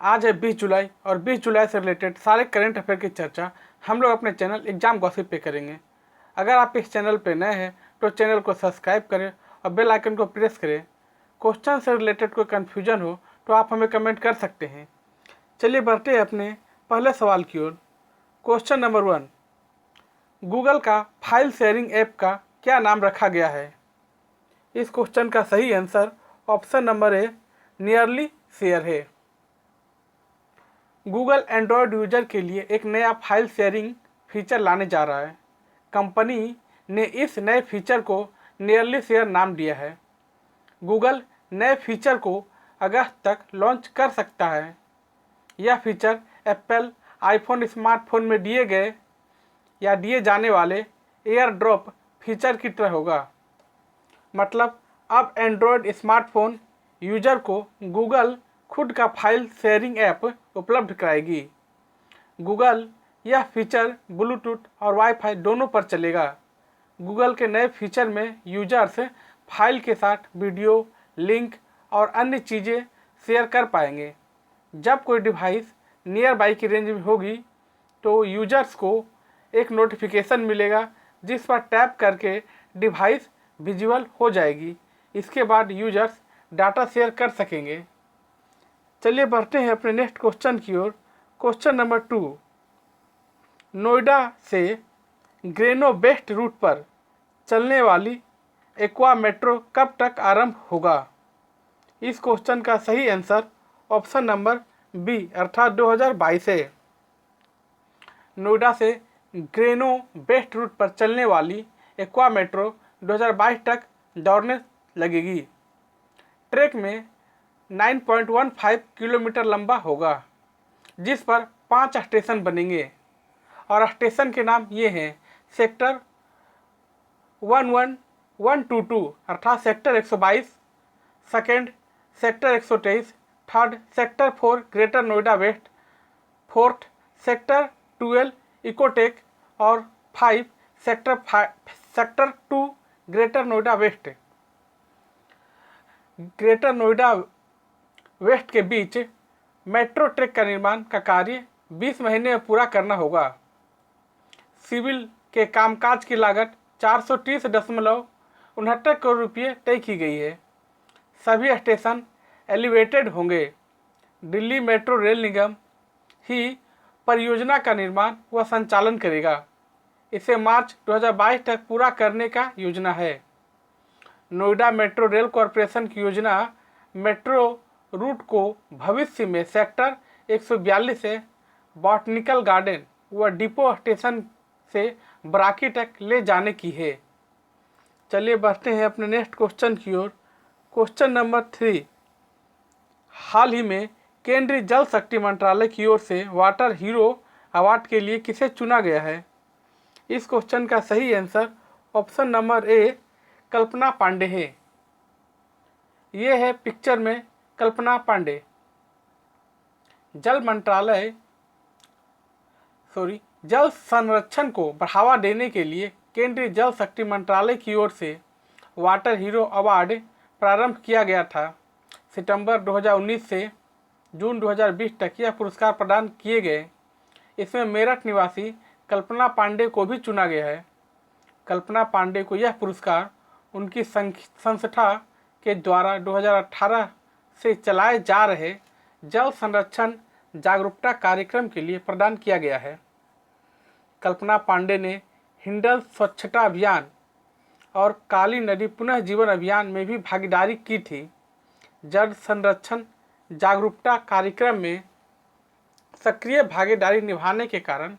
आज है 20 जुलाई और 20 जुलाई से रिलेटेड सारे करंट अफेयर की चर्चा हम लोग अपने चैनल एग्जाम गॉसिप पे करेंगे। अगर आप इस चैनल पे नए हैं तो चैनल को सब्सक्राइब करें और बेल आइकन को प्रेस करें। क्वेश्चन से रिलेटेड कोई कन्फ्यूजन हो तो आप हमें कमेंट कर सकते हैं। चलिए बढ़ते हैं अपने पहले सवाल की ओर। क्वेश्चन नंबर 1, गूगल का फाइल शेयरिंग ऐप का क्या नाम रखा गया है? इस क्वेश्चन का सही answer option number A nearly share है। गूगल एंड्रॉयड यूजर के लिए एक नया फाइल शेयरिंग फीचर लाने जा रहा है। कंपनी ने इस नए फीचर को नियरली शेयर नाम दिया है। गूगल नए फीचर को अगस्त तक लॉन्च कर सकता है। यह फीचर एप्पल आईफोन स्मार्टफोन में दिए जाने वाले एयर ड्रॉप फीचर की तरह होगा। मतलब अब एंड्रॉयड स्मार्टफोन यूजर को गूगल खुद का फाइल शेयरिंग ऐप उपलब्ध कराएगी। गूगल यह फीचर ब्लूटूथ और वाईफाई दोनों पर चलेगा। गूगल के नए फीचर में यूजर्स फाइल के साथ वीडियो, लिंक और अन्य चीज़ें शेयर कर पाएंगे। जब कोई डिवाइस नियर बाई की रेंज में होगी तो यूजर्स को एक नोटिफिकेशन मिलेगा जिस पर टैप करके डिवाइस विजुअल हो जाएगी। इसके बाद यूजर्स डाटा शेयर कर सकेंगे। चलिए बढ़ते हैं अपने नेक्स्ट क्वेश्चन की ओर। क्वेश्चन नंबर 2, नोएडा से ग्रेनो वेस्ट रूट पर चलने वाली एक्वा मेट्रो कब तक आरंभ होगा? इस क्वेश्चन का सही आंसर ऑप्शन नंबर बी अर्थात 2022 है। नोएडा से ग्रेनो वेस्ट रूट पर चलने वाली एक्वा मेट्रो 2022 तक दौड़ने लगेगी। ट्रैक में 9.15 किलोमीटर लंबा होगा जिस पर 5 स्टेशन बनेंगे और स्टेशन के नाम ये हैं: सेक्टर 11122 अर्थात sector 122, second sector 123, third sector 4 Greater Noida West, fourth sector 12 Ecotech और 5 sector 2 Greater Noida West. Greater Noida West के बीच मेट्रो ट्रैक का निर्माण का कार्य 20 महीने में पूरा करना होगा। सिविल के कामकाज की लागत 430.69 करोड़ रुपये तय की गई है। सभी स्टेशन एलिवेटेड होंगे। दिल्ली मेट्रो रेल निगम ही परियोजना का निर्माण व संचालन करेगा। इसे मार्च 2022 तक पूरा करने का योजना है। नोएडा मेट्रो रेल कॉरपोरेशन की योजना मेट्रो रूट को भविष्य में सेक्टर 142 से बॉटनिकल गार्डन व डिपो स्टेशन से बराकी तक ले जाने की है। चलिए बढ़ते हैं अपने नेक्स्ट क्वेश्चन की ओर। क्वेश्चन नंबर 3, हाल ही में केंद्रीय जल शक्ति मंत्रालय की ओर से वाटर हीरो अवार्ड के लिए किसे चुना गया है? इस क्वेश्चन का सही आंसर ऑप्शन नंबर ए कल्पना पांडे है। ये है पिक्चर में कल्पना पांडे। जल संरक्षण को बढ़ावा देने के लिए केंद्रीय जल शक्ति मंत्रालय की ओर से वाटर हीरो अवार्ड प्रारंभ किया गया था। सितंबर 2019 से जून 2020 तक यह पुरस्कार प्रदान किए गए। इसमें मेरठ निवासी कल्पना पांडे को भी चुना गया है। कल्पना पांडे को यह पुरस्कार उनकी संस्था के द्वारा 2018 से चलाए जा रहे जल संरक्षण जागरूकता कार्यक्रम के लिए प्रदान किया गया है। कल्पना पांडे ने हिंडल स्वच्छता अभियान और काली नदी पुनर्जीवन अभियान में भी भागीदारी की थी। जल संरक्षण जागरूकता कार्यक्रम में सक्रिय भागीदारी निभाने के कारण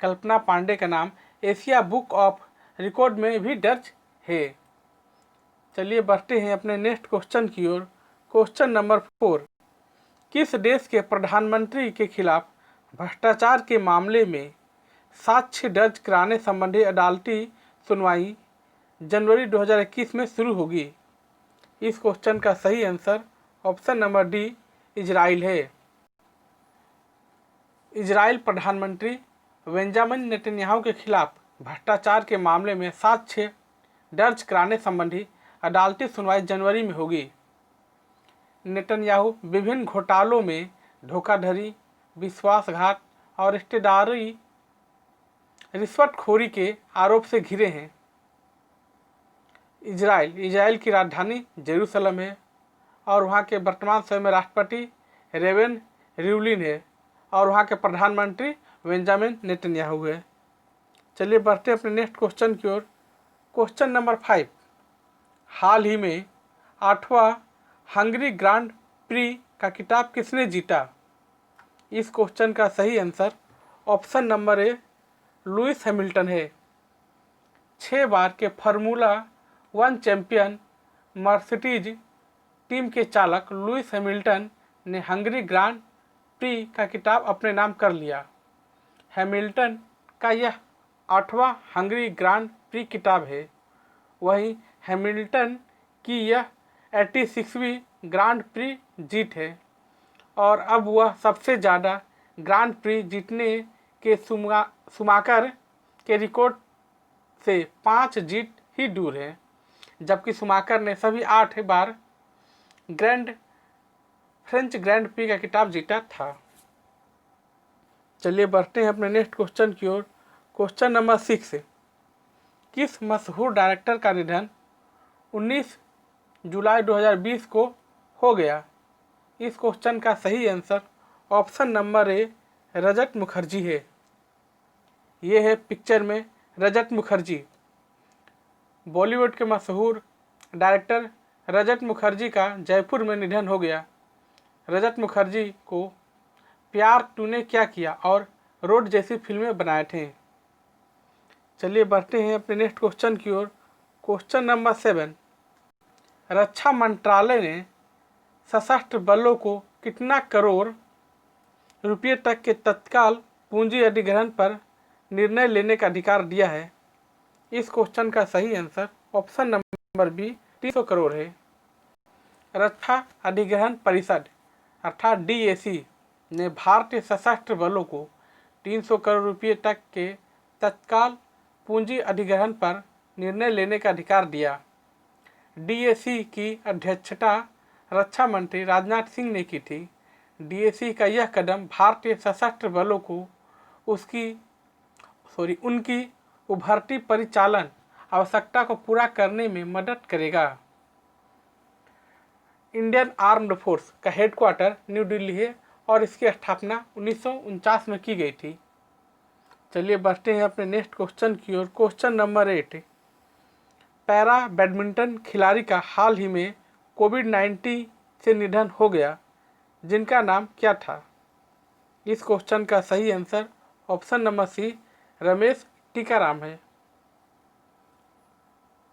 कल्पना पांडे का नाम एशिया बुक ऑफ रिकॉर्ड में भी दर्ज है। चलिए बढ़ते हैं अपने नेक्स्ट क्वेश्चन की ओर। क्वेश्चन नंबर 4, किस देश के प्रधानमंत्री के खिलाफ भ्रष्टाचार के मामले में साक्ष्य दर्ज कराने संबंधी अदालती सुनवाई जनवरी 2021 में शुरू होगी? इस क्वेश्चन का सही answer option number D Israel है। इजराइल प्रधानमंत्री बेंजामिन नेतन्याहू के खिलाफ भ्रष्टाचार के मामले में साक्ष्य दर्ज कराने संबंधी अदालती सुनवाई जनवरी में होगी। नेतन्याहू विभिन्न घोटालों में धोखाधड़ी, विश्वासघात और रिश्तेदारी रिश्वतखोरी के आरोप से घिरे हैं। इजराइल की राजधानी जेरूसलम है और वहाँ के वर्तमान समय में राष्ट्रपति रेवेन रिवलिन है और वहाँ के प्रधानमंत्री बेंजामिन नेतन्याहू है। चलिए बढ़ते हैं अपने नेक्स्ट क्वेश्चन की ओर। क्वेश्चन नंबर 5, हाल ही में 8वां हंगरी ग्रांड प्री का खिताब किसने जीता? इस क्वेश्चन का सही answer option number A Lewis Hamilton है। 6 बार के फार्मूला 1 चैंपियन मर्सिडीज टीम के चालक लुइस हैमिल्टन ने हंगरी ग्रांड प्री का खिताब अपने नाम कर लिया। हैमिल्टन का यह 8वां हंगरी ग्रांड प्री खिताब है। वहीं हैमिल्टन की यह 86वीं ग्रांड प्री जीत है और अब वह सबसे ज़्यादा ग्रांड प्री जीतने के शुमाकर के रिकॉर्ड से 5 जीत ही दूर है, जबकि शुमाकर ने सभी 8 बार फ्रेंच ग्रैंड प्री का खिताब जीता था। चलिए बढ़ते हैं अपने नेक्स्ट क्वेश्चन की ओर। क्वेश्चन नंबर 6, किस मशहूर डायरेक्टर का निधन 19 जुलाई 2020 को हो गया? इस क्वेश्चन का सही आंसर ऑप्शन नंबर ए रजत मुखर्जी है। ये है पिक्चर में रजत मुखर्जी। बॉलीवुड के मशहूर डायरेक्टर रजत मुखर्जी का जयपुर में निधन हो गया। रजत मुखर्जी को प्यार तूने क्या किया और रोड जैसी फिल्में बनाए थे। चलिए बढ़ते हैं अपने नेक्स्ट क्वेश्चन की ओर। क्वेश्चन नंबर 7, रक्षा मंत्रालय ने सशस्त्र बलों को कितना करोड़ रुपये तक के तत्काल पूंजी अधिग्रहण पर निर्णय लेने का अधिकार दिया है? इस क्वेश्चन का सही answer option number B 300 crore है। रक्षा अधिग्रहण परिषद अर्थात DAC ने भारतीय सशस्त्र बलों को 300 करोड़ रुपये तक के तत्काल पूंजी अधिग्रहण पर निर्णय लेने का अधिकार दिया। DAC की अध्यक्षता रक्षा मंत्री राजनाथ सिंह ने की थी। DAC का यह कदम भारतीय सशस्त्र बलों को उनकी उभरती परिचालन आवश्यकता को पूरा करने में मदद करेगा। इंडियन आर्म्ड फोर्स का हेडक्वार्टर न्यू दिल्ली है और इसकी स्थापना 1949 में की गई थी। चलिए बढ़ते हैं अपने नेक्स्ट क्वेश्चन की ओर। क्वेश्चन नंबर 8, पैरा बैडमिंटन खिलाड़ी का हाल ही में कोविड-19 से निधन हो गया, जिनका नाम क्या था? इस क्वेश्चन का सही answer option number C Ramesh Tikaram है।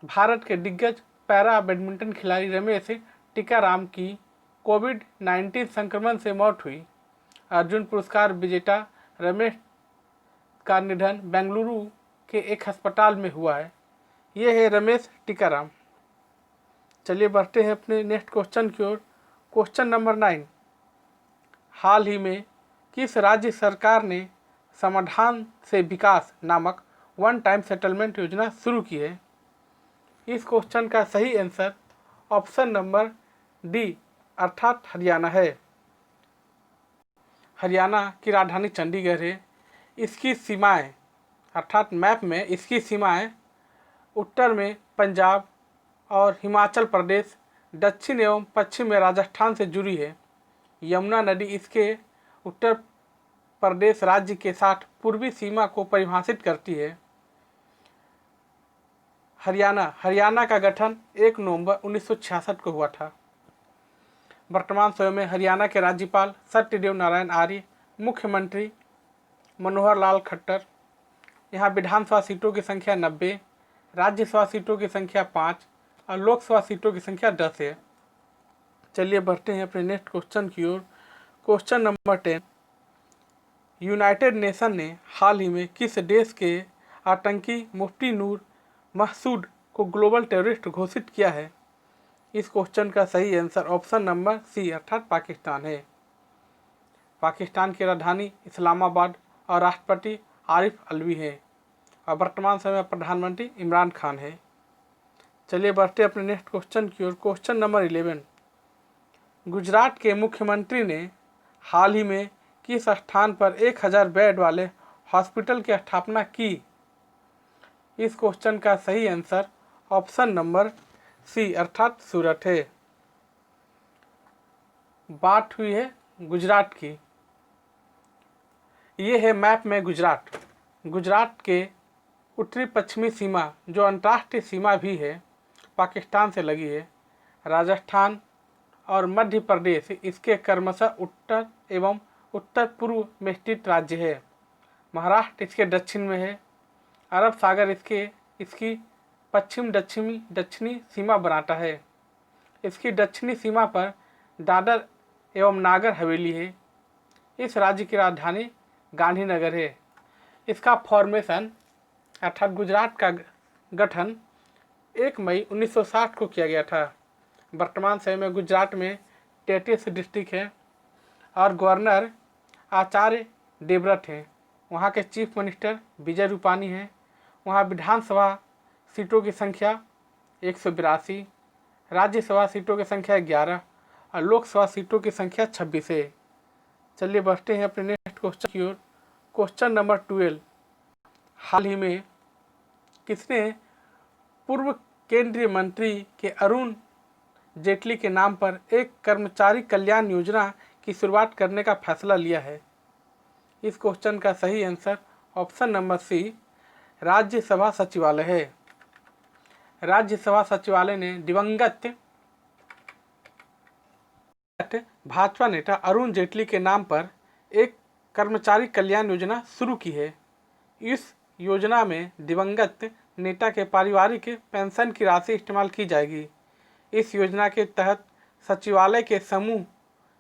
भारत के दिग्गज पैरा बैडमिंटन खिलाड़ी रमेश टीकाराम की कोविड-19 संक्रमण से मौत हुई। अर्जुन पुरस्कार विजेता रमेश का निधन बेंगलुरु के एक अस्पताल में हुआ है। ये है रमेश टीकाराम। चलिए बढ़ते हैं अपने नेक्स्ट क्वेश्चन की ओर। क्वेश्चन नंबर 9, हाल ही में किस राज्य सरकार ने समाधान से विकास नामक वन टाइम सेटलमेंट योजना शुरू की है? इस क्वेश्चन का सही आंसर ऑप्शन नंबर डी अर्थात हरियाणा है। हरियाणा की राजधानी चंडीगढ़ है। इसकी सीमाएं अर्थात मैप में इसकी सीमाएं उत्तर में पंजाब और हिमाचल प्रदेश, दक्षिण एवं पश्चिम में राजस्थान से जुड़ी है। यमुना नदी इसके उत्तर प्रदेश राज्य के साथ पूर्वी सीमा को परिभाषित करती है। हरियाणा का गठन 1 नवंबर 1966 को हुआ था। वर्तमान समय में हरियाणा के राज्यपाल सत्यदेव नारायण आर्य, मुख्यमंत्री मनोहर लाल खट्टर। यहाँ विधानसभा सीटों की संख्या 90, राज्यसभा सीटों की संख्या 5 और लोकसभा सीटों की संख्या 10 है। चलिए बढ़ते हैं अपने नेक्स्ट क्वेश्चन की ओर। क्वेश्चन नंबर 10, यूनाइटेड नेशन ने हाल ही में किस देश के आतंकी मुफ्ती नूर महसूद को ग्लोबल टेररिस्ट घोषित किया है? इस क्वेश्चन का सही आंसर ऑप्शन नंबर सी अर्थात पाकिस्तान है। पाकिस्तान की राजधानी इस्लामाबाद और राष्ट्रपति आरिफ अलवी है और वर्तमान समय में प्रधानमंत्री इमरान खान है। चलिए बढ़ते अपने नेक्स्ट क्वेश्चन की ओर। क्वेश्चन नंबर 11, गुजरात के मुख्यमंत्री ने हाल ही में किस स्थान पर 1000 बेड वाले हॉस्पिटल की स्थापना की? इस क्वेश्चन का सही आंसर ऑप्शन नंबर सी अर्थात सूरत है। बात हुई है गुजरात की। ये है मैप में गुजरात। गुजरात के उत्तरी पश्चिमी सीमा, जो अंतर्राष्ट्रीय सीमा भी है, पाकिस्तान से लगी है। राजस्थान और मध्य प्रदेश इसके क्रमशः उत्तर एवं उत्तर पूर्व में स्थित राज्य है। महाराष्ट्र इसके दक्षिण में है। अरब सागर इसकी दक्षिणी सीमा बनाता है। इसकी दक्षिणी सीमा पर दादर एवं नागर हवेली है। इस राज्य की राजधानी गांधीनगर है। इसका फॉर्मेशन अर्थात गुजरात का गठन 1 मई 1960 को किया गया था। वर्तमान समय में गुजरात में 33 डिस्ट्रिक्ट हैं और गवर्नर आचार्य देवव्रत हैं। वहाँ के चीफ मिनिस्टर विजय रूपानी हैं। वहाँ विधानसभा सीटों की संख्या 182, राज्यसभा सीटों की संख्या 11 और लोकसभा सीटों की संख्या 26 है। चलिए बढ़ते हैं अपने नेक्स्ट क्वेश्चन की ओर। Question number 12। हाल ही में किसने पूर्व केंद्रीय मंत्री के अरुण जेटली के नाम पर एक कर्मचारी कल्याण योजना की शुरुआत करने का फैसला लिया है? इस क्वेश्चन का सही answer option number C Rajya Sabha सचिवालय है। राज्यसभा सचिवालय ने दिवंगत भाजपा नेता अरुण जेटली के नाम पर एक कर्मचारी कल्याण योजना शुरू की है। इस योजना में दिवंगत नेता के पारिवारिक पेंशन की राशि इस्तेमाल की जाएगी। इस योजना के तहत सचिवालय के समूह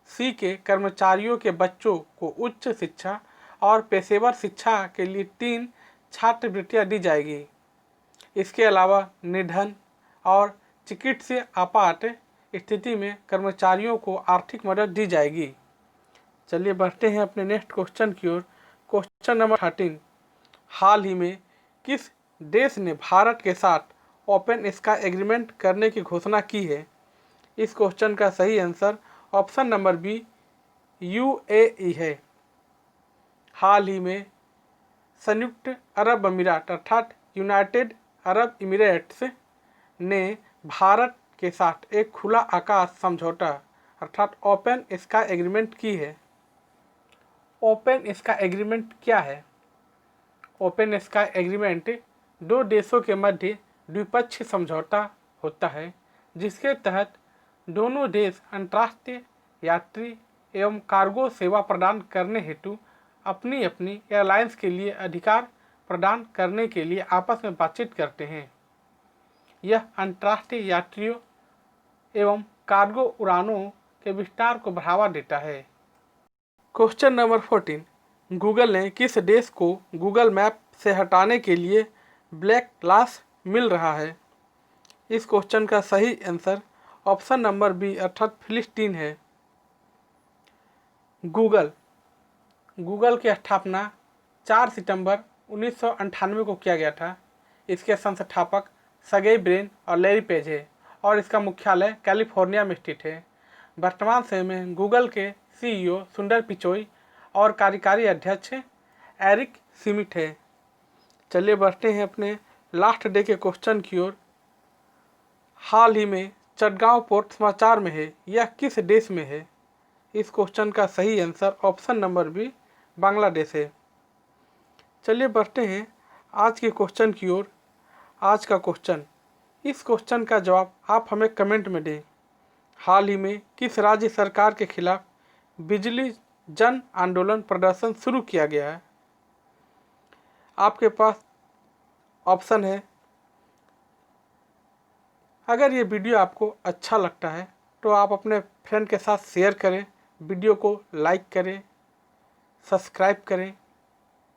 सी के कर्मचारियों के बच्चों को उच्च शिक्षा और पेशेवर शिक्षा के लिए 3 छात्रवृत्तियां दी जाएगी। इसके अलावा निधन और चिकित्सीय आपात स्थिति में कर्मचारियों को आर्थिक मदद दी जाएगी। चलिए बढ़ते हैं अपने नेक्स्ट क्वेश्चन की ओर। Question number 13। हाल ही में किस देश ने भारत के साथ ओपन स्काई एग्रीमेंट करने की घोषणा की है? इस क्वेश्चन का सही answer option number B UAE है। हाल ही में संयुक्त अरब अमीरात अर्थात यूनाइटेड अरब इमिरेट्स ने भारत के साथ एक खुला आकाश समझौता अर्थात ओपन स्काई एग्रीमेंट की है। ओपन स्काई एग्रीमेंट क्या है? ओपन स्काई एग्रीमेंट 2 देशों के मध्य द्विपक्षीय समझौता होता है, जिसके तहत दोनों देश अंतर्राष्ट्रीय यात्री एवं कार्गो सेवा प्रदान करने हेतु अपनी अपनी एयरलाइंस के लिए अधिकार प्रदान करने के लिए आपस में बातचीत करते हैं। यह अंतर्राष्ट्रीय यात्रियों एवं कार्गो उड़ानों के विस्तार को बढ़ावा देता है। Question number 14। गूगल ने किस देश को गूगल मैप से हटाने के लिए ब्लैक क्लास मिल रहा है? इस क्वेश्चन का सही आंसर ऑप्शन नंबर बी अर्थात फिलिस्तीन है। गूगल की स्थापना 4 सितंबर 1998 को किया गया था। इसके संस्थापक सर्गेई ब्रिन और लैरी पेज है और इसका मुख्यालय कैलिफोर्निया में स्थित है। वर्तमान समय में गूगल के सीईओ सुंदर पिचोई और कार्यकारी अध्यक्ष एरिक स्मिथ है। चलिए बढ़ते हैं अपने लास्ट डे के क्वेश्चन की ओर। हाल ही में चटगांव पोर्ट समाचार में है, यह किस देश में है? इस क्वेश्चन का सही answer option number B Bangladesh है। चलिए बढ़ते हैं आज के क्वेश्चन की ओर। आज का क्वेश्चन, इस क्वेश्चन का जवाब आप हमें कमेंट में दें। हाल ही में किस राज्य सरकार के खिलाफ बिजली जन आंदोलन प्रदर्शन शुरू किया गया है? आपके पास ऑप्शन है। अगर ये वीडियो आपको अच्छा लगता है तो आप अपने फ्रेंड के साथ शेयर करें, वीडियो को लाइक करें, सब्सक्राइब करें